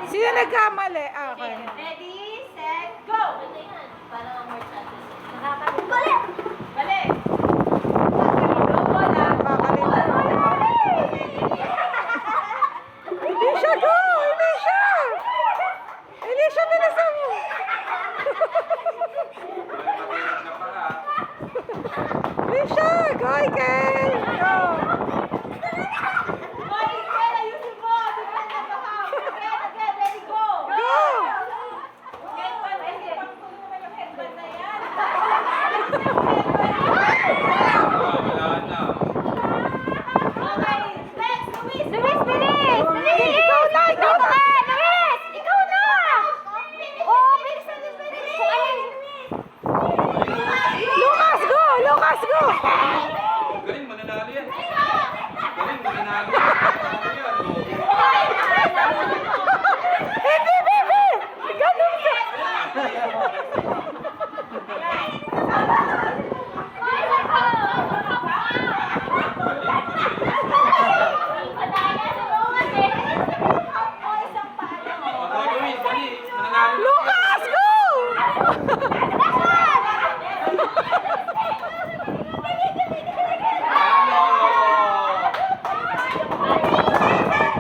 Sino nagkamali? Ah, okay. Ready, set, go! Parang more chances. Balik! Balik! Elisha, go! Elisha! Elisha, bilisan mo! Elisha, go again! Go! Ayusin mo! Again, ready, go! Go! Luis, bilis! Ikaw na! Ikaw na! Luis! Ikaw na! Oh, bilisan, bilis! Lucas, go! Lucas, go!